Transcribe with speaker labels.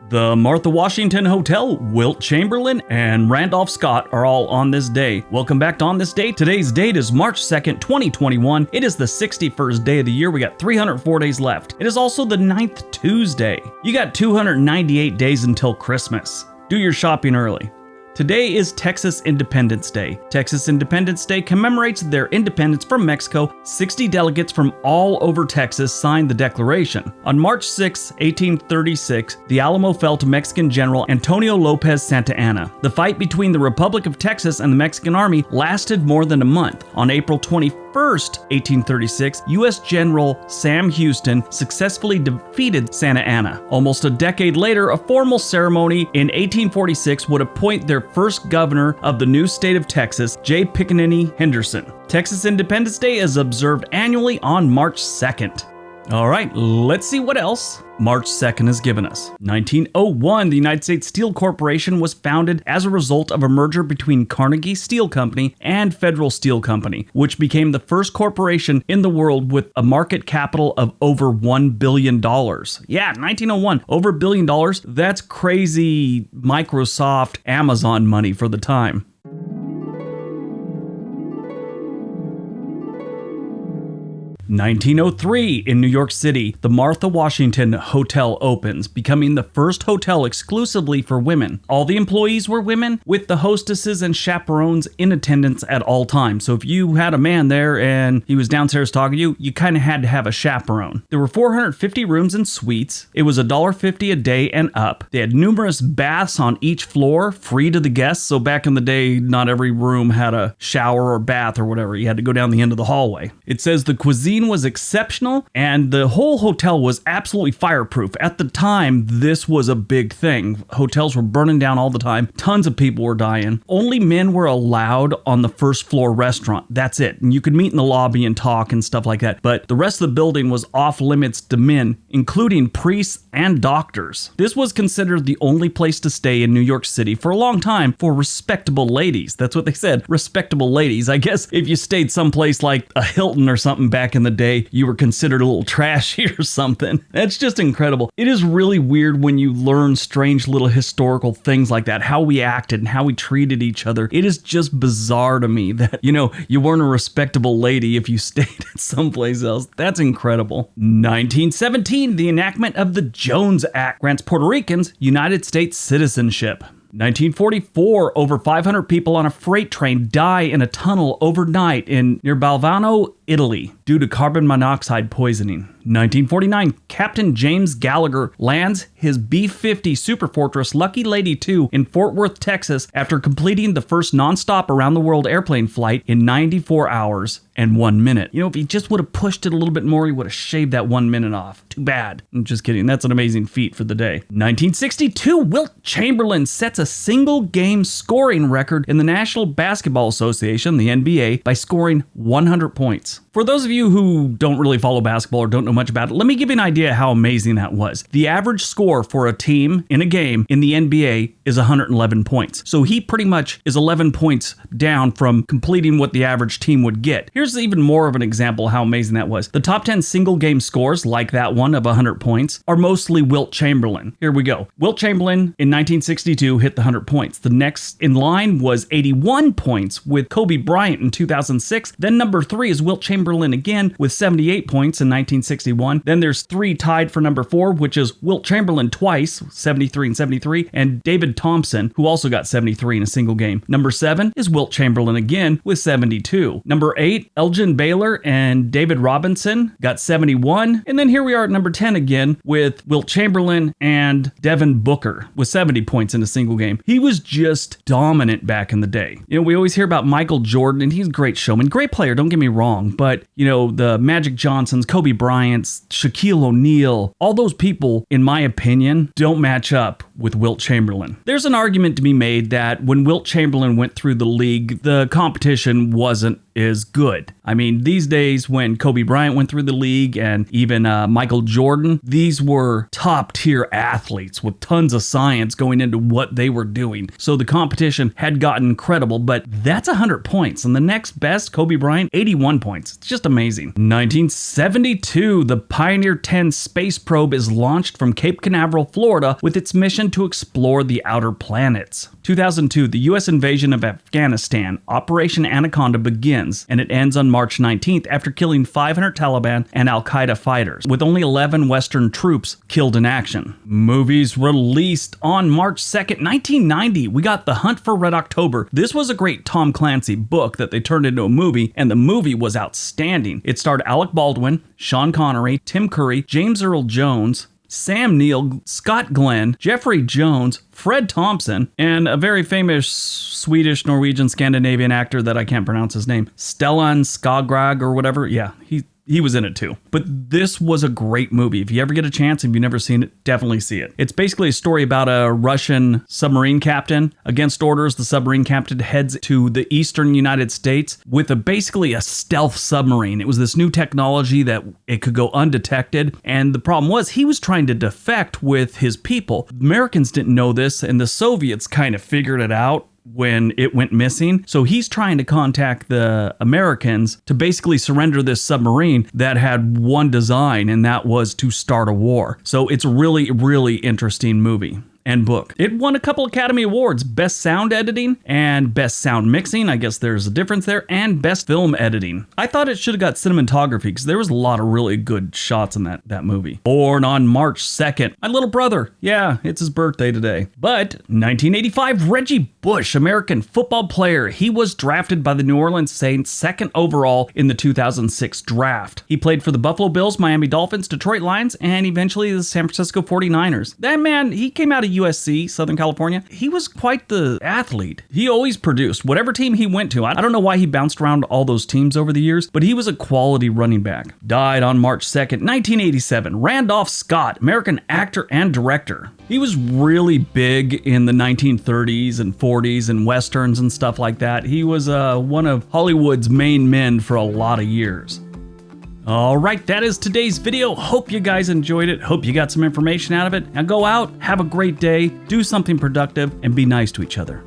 Speaker 1: The Martha Washington Hotel, Wilt Chamberlain, and Randolph Scott are all on this day. Welcome back to On This Day. Today's date is March 2nd, 2021. It is the 61st day of the year. We got 304 days left. It is also the 9th Tuesday. You got 298 days until Christmas. Do your shopping early. Today is Texas Independence Day. Texas Independence Day commemorates their independence from Mexico. 60 delegates from all over Texas signed the Declaration. On March 6, 1836, the Alamo fell to Mexican General Antonio Lopez Santa Anna. The fight between the Republic of Texas and the Mexican Army lasted more than a month. On April 21st, 1836, U.S. General Sam Houston successfully defeated Santa Anna. Almost a decade later, a formal ceremony in 1846 would appoint their first governor of the new state of Texas, J. Pickney Henderson. Texas Independence Day is observed annually on March 2nd. All right, let's see what else March 2nd has given us. 1901, the United States Steel Corporation was founded as a result of a merger between Carnegie Steel Company and Federal Steel Company, which became the first corporation in the world with a market capital of over $1 billion. Yeah, 1901, over $1 billion. That's crazy Microsoft, Amazon money for the time. 1903, in New York City, the Martha Washington Hotel opens, becoming the first hotel exclusively for women. All the employees were women, with the hostesses and chaperones in attendance at all times. So if you had a man there and he was downstairs talking to you, you kind of had to have a chaperone. There were 450 rooms and suites. It was $1.50 a day and up. They had numerous baths on each floor, free to the guests. So back in the day, not every room had a shower or bath or whatever. You had to go down the end of the hallway. It says the cuisine was exceptional and the whole hotel was absolutely fireproof. At the time, this was a big thing. Hotels were burning down all the time. Tons of people were dying. Only men were allowed on the first floor restaurant. That's it. And you could meet in the lobby and talk and stuff like that. But the rest of the building was off limits to men, including priests and doctors. This was considered the only place to stay in New York City for a long time for respectable ladies. That's what they said, respectable ladies. I guess if you stayed someplace like a Hilton or something back in the day, you were considered a little trashy or something. That's just incredible. It is really weird when you learn strange little historical things like that, how we acted and how we treated each other. It is just bizarre to me that, you weren't a respectable lady if you stayed at someplace else. That's incredible. 1917, the enactment of the Jones Act grants Puerto Ricans United States citizenship. 1944, over 500 people on a freight train die in a tunnel overnight near Balvano, Italy, due to carbon monoxide poisoning. 1949, Captain James Gallagher lands his B-50 Superfortress Lucky Lady II in Fort Worth, Texas, after completing the first nonstop around-the-world airplane flight in 94 hours and 1 minute. If he just would have pushed it a little bit more, he would have shaved that 1 minute off. Too bad. I'm just kidding. That's an amazing feat for the day. 1962, Wilt Chamberlain sets a single-game scoring record in the National Basketball Association, the NBA, by scoring 100 points. For those of you who don't really follow basketball or don't know much about it, let me give you an idea how amazing that was. The average score for a team in a game in the NBA is 111 points. So he pretty much is 11 points down from completing what the average team would get. Here's even more of an example of how amazing that was. The top 10 single game scores, like that one of 100 points, are mostly Wilt Chamberlain. Here we go. Wilt Chamberlain in 1962 hit the 100 points. The next in line was 81 points with Kobe Bryant in 2006. Then number 3 is Wilt Chamberlain again with 78 points in 1961. Then there's 3 tied for number 4, which is Wilt Chamberlain twice, 73 and 73, and David Thompson, who also got 73 in a single game. Number 7 is Wilt Chamberlain again with 72. Number 8, Elgin Baylor and David Robinson got 71. And then here we are at number 10 again with Wilt Chamberlain and Devin Booker with 70 points in a single game. He was just dominant back in the day. We always hear about Michael Jordan, and he's a great showman, great player, don't get me wrong, but the Magic Johnsons, Kobe Bryants, Shaquille O'Neal, all those people, in my opinion, don't match up with Wilt Chamberlain. There's an argument to be made that when Wilt Chamberlain went through the league, the competition wasn't as good. I mean, these days when Kobe Bryant went through the league and even Michael Jordan, these were top tier athletes with tons of science going into what they were doing. So the competition had gotten incredible, but that's 100 points. And the next best, Kobe Bryant, 81 points. It's just amazing. 1972, the Pioneer 10 space probe is launched from Cape Canaveral, Florida, with its mission to explore the outer planets. 2002, the U.S. invasion of Afghanistan, Operation Anaconda, begins, and it ends on March 19th after killing 500 Taliban and Al-Qaeda fighters, with only 11 Western troops killed in action. Movies released on March 2nd, 1990. We got The Hunt for Red October. This was a great Tom Clancy book that they turned into a movie, and the movie was outstanding. It starred Alec Baldwin, Sean Connery, Tim Curry, James Earl Jones, Sam Neill, Scott Glenn, Jeffrey Jones, Fred Thompson, and a very famous Swedish, Norwegian, Scandinavian actor that I can't pronounce his name, Stellan Skarsgård or whatever. Yeah, he was in it too. But this was a great movie. If you ever get a chance, if you've never seen it, definitely see it. It's basically a story about a Russian submarine captain. Against orders, the submarine captain heads to the eastern United States with basically a stealth submarine. It was this new technology that it could go undetected. And the problem was he was trying to defect with his people. Americans didn't know this, and the Soviets kind of figured it out when it went missing. So he's trying to contact the Americans to basically surrender this submarine that had one design, and that was to start a war. So it's a really, really interesting movie and book. It won a couple Academy Awards, Best Sound Editing and Best Sound Mixing. I guess there's a difference there, and Best Film Editing. I thought it should have got cinematography because there was a lot of really good shots in that movie. Born on March 2nd. My little brother. Yeah, it's his birthday today. But 1985, Reggie Bush, American football player. He was drafted by the New Orleans Saints, second overall in the 2006 draft. He played for the Buffalo Bills, Miami Dolphins, Detroit Lions, and eventually the San Francisco 49ers. That man, he came out of USC, Southern California. He was quite the athlete. He always produced whatever team he went to. I don't know why he bounced around all those teams over the years, but he was a quality running back. Died on March 2nd, 1987. Randolph Scott, American actor and director. He was really big in the 1930s and 40s and westerns and stuff like that. He was one of Hollywood's main men for a lot of years. All right, that is today's video. Hope you guys enjoyed it. Hope you got some information out of it. Now go out, have a great day, do something productive, and be nice to each other.